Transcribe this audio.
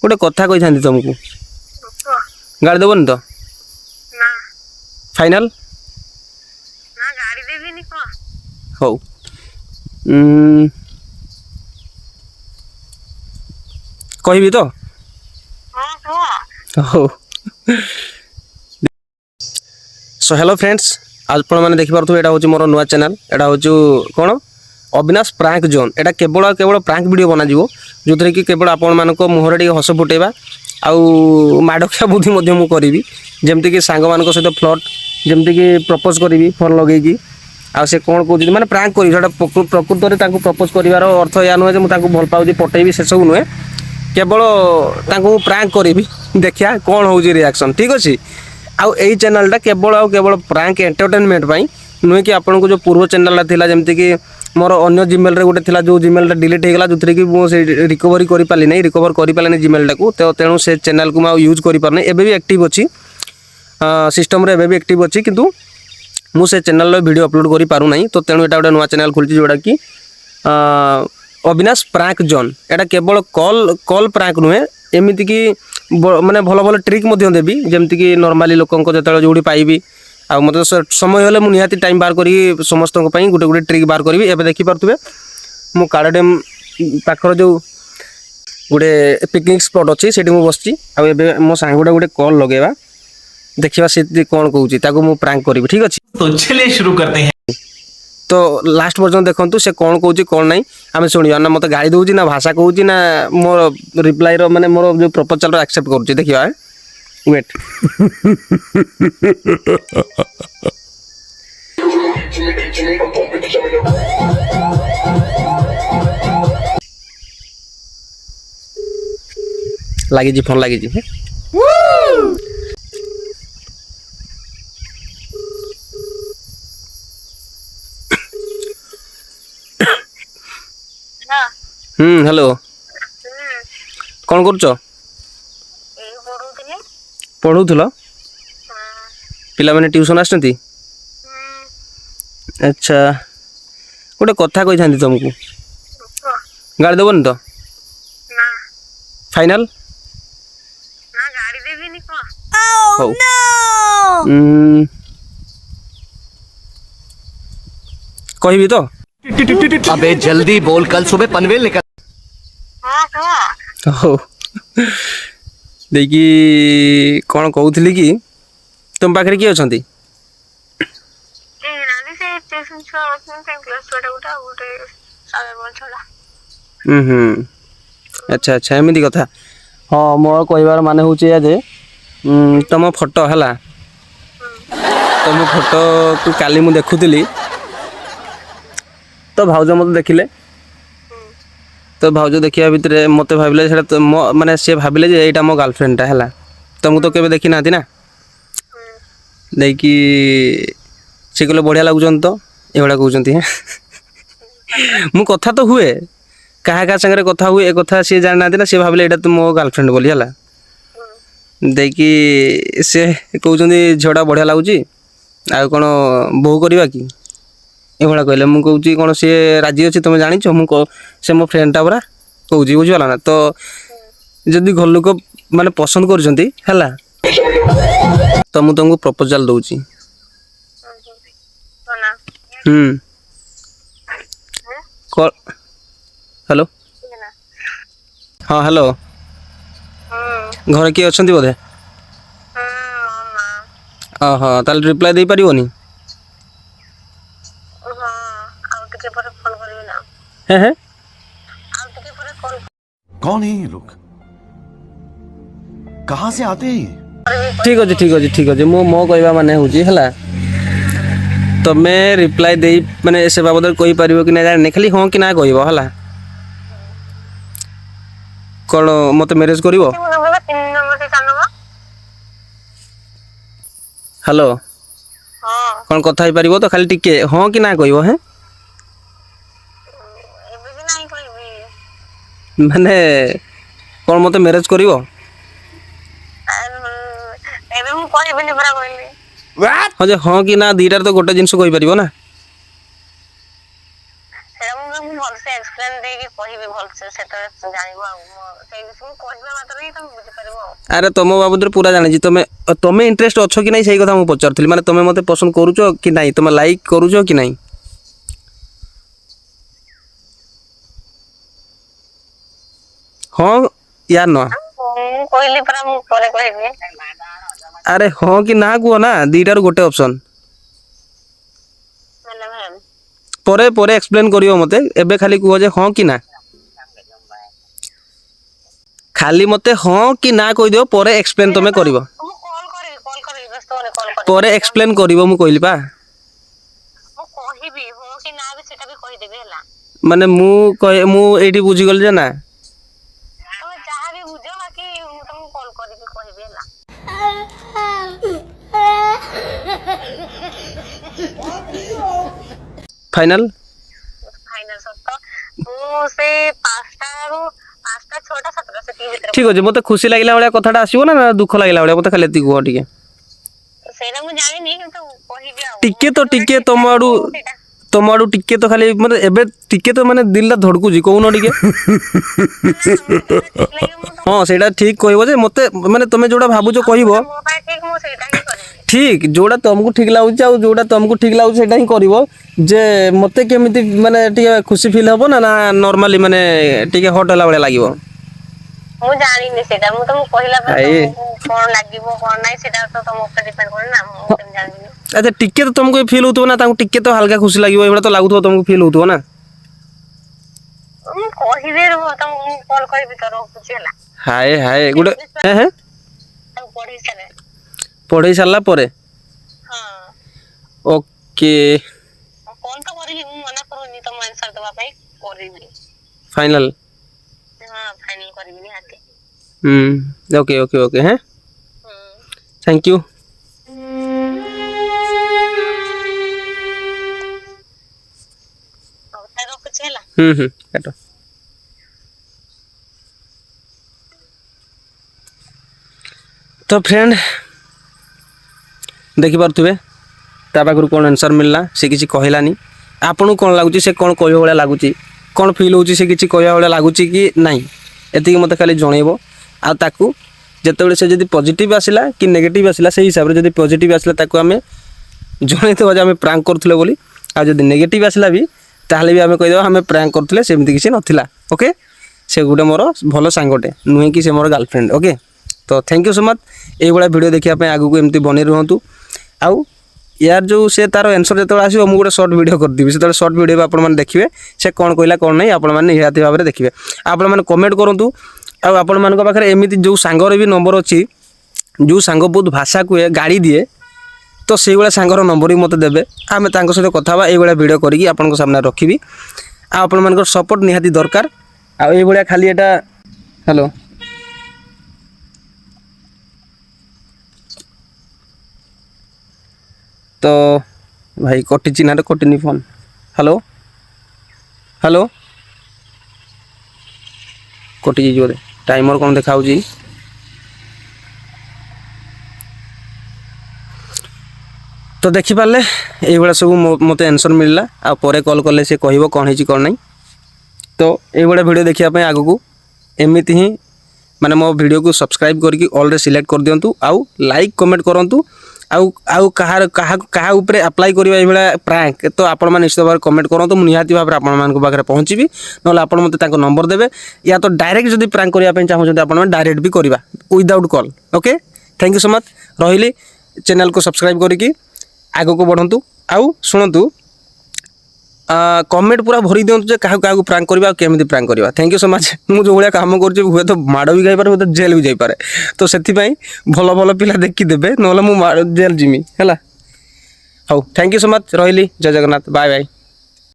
गोटे कथा कही था तुमको गाड़ी देवनी तो ना फाइनल ना गाड़ी देबीनी को हौ कहबी तो हां को हौ सो हेलो फ्रेंड्स आज मैंने देखिपे यहाँ हूँ मोर नुआ चैनल यहाँ हूँ कौन अविनाश प्रांक जोन एटा केवल केवल प्रांक वीडियो बना जो थे कि केवल आपण मान मुहर टे हस फुटेबा आउ माड़किया बुद्धि मु करी जमती कि सांग मान सहित फ्लट जमती कि प्रपोज करी फोन लगे आ से कौन कौन मैंने प्रांक करी प्रकृत में प्रपोज कर अर्थ या नुहे मुझे भल पाऊँ पटेबी से सब नुहे केवल प्रांक करी देखिया कौन हो रिएक्शन ठीक अच्छे आउ यही चैनलटा केवल प्रांक एंटरटेनमेंट नुहे कि आपको जो पूर्व चैनल था जमती कि मोर अन्य जिमेल रे गोटे थिला जो जिमेल डिलीट हो गला जो कि मुझे रिकवरी कर पाली नहीं रिकवर कर पाले जिमेल को तेणु से चैनल को मुझे यूज कर पारना एबे भी एक्टिव अच्छी सिस्टम रे एबे भी एक्टिव अच्छी किंतु मु से चैनल वीडियो अपलोड कर पारु नहीं तो तेणु एटा गोटे नुआ चैनल खोलची जोड़ा कि अविनाश प्रांक जोन एटा केवल कॉल कॉल प्रांक नुहे एमती कि माने भल भल ट्रिक देवी जमती कि नॉर्मली लोकों जो जोड़ी पाइबी आ मत समय हेल्ले मुझे टाइम बाहर करी समस्त गोटे गोटे ट्रिक बाहर करी एवं देखिपे मो काड़ा डैम पाखर जो गोटे पिकनिक स्पॉट अच्छी से बस मो सांगुटा गोटे कॉल लगेगा देखा सी कौन कहूँ मु प्रांक करी ठीक अच्छे तो चलिए शुरू करते हैं। तो लास्ट पर्यटन देखु से कौन कहूँ कौन ना आम शुणा ना मत गाड़ी दूसरी ना भाषा कहूँ ना मोर रिप्लाई माने मोर जो प्रपोजल एक्सेप्ट करुँच देखिए वेट लगी फोन लगी हेलो कौन करुच पढ़ुल पिला माने ट्यूशन आसती अच्छा गोटे कथा कही था तुमको गाड़ी देवनी तो ना फाइनल ना गाड़ी देबीनी को हौ कहबी तो अबे जल्दी बोल कल सुबह पनवेल निकल हां को हौ देखी कौन कहूली कि तुम पाखे किए अच्छा ए नानी से ट्यूशन छुआ से क्लास छोटा उठा गोटे सागर बोल छोड़ा अच्छा अच्छा एमती कथा हाँ मोर कहबार माने हूँ जे तुम फोटो है तुम फोटो को काली मु देखुली तो भाउज मत देखिले तो भाउज देखा भितर मत भाविले माने सी भाविले यहाँ मो गर्लफ्रेंडटा है तुमको तो केवे देखी ना ना देखी सी कहले बढ़िया लगुन तो ये कहते मु कथा तो हुए क्या क्या सागर कथा हुए ए कथा सी जाना ना सी भाविले यहाँ तो मो गर्लफ्रेंड बोली है देखी सी कहते झीटा बढ़िया लगुच आ कौन बोहू करवा कि ये कहले मुझे कहूँ कौन सी राजी अच्छी तुम जाच से मो फ्रेंडटा पूरा कहूँ बुझीगला ना तो जदि घर लोक मैंने पसंद कर तो मुझे तुमको प्रपोजल दूची हेलो हाँ हेलो घर किए अच्छा बोधे हाँ ताल रिप्लाई दे पारिबनी है कौन है ये लोग कहाँ से आते हैं ठीक अच्छे ठीक अच्छे ठीक अच्छे मो कहवा माने हूँ है तुम्हें रिप्लाई दे माने से बाबद कही पार कि ना जाने खाली हाँ कि ना कह है कौन मत मैरेज कर हेलो कौन कथा हो पार तो खाली टिके हाँ कि ना कह है माने कौन मत मैरेज कर हाँ जे हाँ कि ना दीटार तो गोटे जिनस कही पार ना एक्सप्लेन देगी କହିବି ଭଲସେ ସେଟା ଜାଣିବ ଆଉ ସେଇ ବିଷୟରେ କହିବା ମାତ୍ରେ ହିଁ ତମେ ବୁଝିପାରିବ ଆଉ ଆରେ ତମ ବାବଦରେ ପୁରା ଜାଣିଛି ତମେ ଇଣ୍ଟରେଷ୍ଟ ଅଛ କି ନାହିଁ ସେଇ କଥା ମୁଁ ପଚାରୁଥିଲି ମାନେ ତମେ ମୋତେ ପସନ୍ଦ କରୁଛ କି ନାହିଁ ତମେ ଲାଇକ୍ କରୁଛ କି ନାହିଁ ହଁ ୟା ନା ମୁଁ କହିଲି ପରା ମୁଁ ପରେ କହିବି ଆରେ ହଁ କି ନା କୁହ ନା ଦିଟାରୁ ଗୋଟେ ଅପସନ୍ ହେଲା ମ୍ୟାମ୍ ପରେ ପରେ ଏକ୍ସପ୍ଲେନ୍ କରିବ ମୋତେ ଏବେ ଖାଲି କୁହ ଯେ ହଁ କି ନା ଖାଲି ମୋତେ ହଁ କି ନା କହିଦିଅ ପରେ ଏକ୍ସପ୍ଲେନ୍ ତମେ କରିବ ମୁଁ କଲ୍ କରିବି ବ୍ୟସ୍ତ ହନି କଲ୍ କରିବି ପରେ ଏକ୍ସପ୍ଲେନ୍ କରିବ ମୁଁ କହିଲି ପା ମୁଁ କହିବି ହଁ କି ନା ବି ସେଟା ବି କହିଦେବି ହେଲା ମାନେ ମୁଁ ଏଇଠି ବୁଝିଗଲି ଯେ ନା ତମେ ଯାହା ବି ବୁଝ ବାକି ମୁଁ ତମକୁ କଲ୍ କରିବି କହିବି ହେଲା ଫାଇନାଲ ଫାଇନାଲ ସତ ମୁଁ ସେ 5ଟା 6ଟା 7ଟା ସେତିକି ଭିତରେ ଠିକ୍ ଅଛି ମୋତେ ଖୁସି ଲାଗିଲା ଭଳିଆ କଥାଟା ଆସିବ ନା ଦୁଃଖ ଲାଗିଲା ଭଳିଆ ମୋତେ ଖାଲି ଏତିକି କୁହ ଟିକେ ସେଇଟା ମୁଁ ଜାଣିନି କିନ୍ତୁ କହିବି ଆଉ ଟିକେ ତ ଟିକେ ତମ ଆଡୁ ଟିକେ ତ ଖାଲି ମାନେ ଏବେ ଟିକେ ତ ମାନେ ଦିଲଟା ଧଡ଼କୁଛି କହୁନ ଟିକେ ହଁ ସେଇଟା ଠିକ୍ କହିବ ଯେ ମୋତେ ମାନେ ତମେ ଯୋଉଟା ଭାବୁଛ କହିବ ମୋ ପାଇଁ ଠିକ ମୁଁ ସେଇଟା ହିଁ କରିବି ଠିକ୍ ଯୋଉଟା ତମକୁ ଠିକ୍ ଲାଗୁଛି ଆଉ ଯୋଉଟା ତମକୁ ଠିକ୍ ଲାଗୁଛି ସେଇଟା ହିଁ କରିବ ଯେ ମୋତେ କେମିତି ମାନେ ଟିକେ ଖୁସି ଫିଲ୍ ହବ ନା ନା ନର୍ମାଲି ମାନେ ଟିକେ ହଟ୍ ହେଲା ଭଳିଆ ଲାଗିବ ମୁଁ ଜାଣିନି ସେଇଟା ମୁଁ ତମକୁ କହିଲା ପରେ ଆଏ ତମକୁ କଣ ଲାଗିବ କଣ ନାହିଁ ସେଇଟା ତ ତମ ଉପରେ ଡିପେଣ୍ଡ କରେ ନା ମୁଁ କେମିତି ଜାଣିବି ଆଚ୍ଛା ଟିକେ ତ ତମକୁ ଫିଲ୍ ହଉଥିବ ନା ତାଙ୍କୁ ଟିକେ ତ ହାଲକା ଖୁସି ଲାଗିବ ଏଇଭଳିଆ ତ ଲାଗୁଥିବ ତମକୁ ଫିଲ୍ ହଉଥିବ ନା ମୁଁ କହିବି ରୁହ ତମକୁ ମୁଁ କଲ୍ କରିବି ତ ରଖୁଛି ହେଲା ହାଏ ହାଏ ଗୋଟେ ହେଁ ତାକୁ ପଢେଇ ସାରେ ପଢ଼େଇ ସାରିଲା ପରେ ହଁ ଓକେ କଲ୍ ତ କରିବି ମୁଁ ମନା କରୁନି ତମ ଆନ୍ସର ଦେବା ପାଇଁ କରିବି ଫାଇନାଲ ହଁ ଫାଇନାଲ କରିବି ନିହାତି ଓକେ ଓକେ ଓକେ হ্যাঁ ହୁଁ থ্যাংক ইউ ହଉ ତାହେଲେ ରଖୁଛି ହେଲା କାଟ ତ ଫ୍ରେଣ୍ଡ ଦେଖିପାରୁଥିବେ ତା ପାଖରୁ କ'ଣ ଆନ୍ସର୍ ମିଳିଲା ସେ କିଛି କହିଲାନି ଆପଣଙ୍କୁ କ'ଣ ଲାଗୁଛି ସେ କ'ଣ କହିବା ଭଳିଆ ଲାଗୁଛି କ'ଣ ଫିଲ୍ ହେଉଛି ସେ କିଛି କହିବା ଭଳିଆ ଲାଗୁଛି କି ନାହିଁ ଏତିକି ମୋତେ ଖାଲି ଜଣେଇବ ଆଉ ତାକୁ ଯେତେବେଳେ ସେ ଯଦି ପଜିଟିଭ୍ ଆସିଲା କି ନେଗେଟିଭ୍ ଆସିଲା ସେଇ ହିସାବରେ ଯଦି ପଜିଟିଭ୍ ଆସିଲା ତାକୁ ଆମେ ଜଣେଇଦେବା ଯେ ଆମେ ପ୍ରାଙ୍କ୍ କରୁଥିଲେ ବୋଲି ଆଉ ଯଦି ନେଗେଟିଭ୍ ଆସିଲା ବି ତାହେଲେ ବି ଆମେ କହିଦେବା ଆମେ ପ୍ରାଙ୍କ୍ କରୁଥିଲେ ସେମିତି କିଛି ନଥିଲା ଓକେ ସେ ଗୋଟେ ମୋର ଭଲ ସାଙ୍ଗଟେ ନୁହେଁ କି ସେ ମୋର ଗାର୍ଲଫ୍ରେଣ୍ଡ ଓକେ ତ ଥ୍ୟାଙ୍କ ୟୁ ସୋ ମଚ୍ এইଭଳିଆ ଭିଡ଼ିଓ ଦେଖିବା ପାଇଁ ଆଗକୁ ଏମିତି ବନେଇ ରୁହନ୍ତୁ ଆଉ यार जो से तार आंसर जो आसो मुझे गोटे सर्ट वीडियो करदेवि से सर्ट वीडियो आपने देखिए से कौन कहला कौन नहीं आपने निहाती भाव में देखिए आपने कमेंट करूँ आपण मान पाखे एमती जो सांगर भी नंबर अच्छी जो सांग बहुत भाषा कहे गाड़ी दिए तो से भाया सांगर नंबर भी मत देवे आम सहित कथा ये वीडियो करी आपण सामने रखी आपण मान सपोर्ट निहाती दरकार आया खाली एटा हेलो तो भाई कटिची ना कटिनी फोन हेलो हेलो कटि बोले टाइमर कौन देखा तो देखिपारे ये सब मत आंसर मिलला आ परे कॉल कले से कह कौन है कौन नहीं तो ये वीडियो देखापी आग को एमती ही माने मो वीडियो को सब्सक्राइब करके ऑल रे सिलेक्ट कर दिंतु आउ लाइक कमेंट करूँ आउ कहा ऊपर अप्लाई करवा ये प्रांक तो आपण मैंने निश्चित भाव कमेंट करूँ मुझे निहाती भाव पाखे पहुँची ना आप मत नंबर देवे या तो डायरेक्ट जब प्रांक करने चाहते आप डायरेक्ट भी करवा without call okay thank you so much रही चैनल को सब्सक्राइब करके आग को बढ़ंतु आउ शुणु कमेंट पूरा भरी दिंतु जे क्या प्रांक करवा केमी प्रांक करवा थैंक यू सो मच मुझे जो भाया कम कर हुए तो माड़ भी जापे हुए तो जेल भी जापे तो से भल भल पिला देखी देवे ना मुझे जेल जिमी है how thank you so much रही जय जगन्नाथ बाय बाय।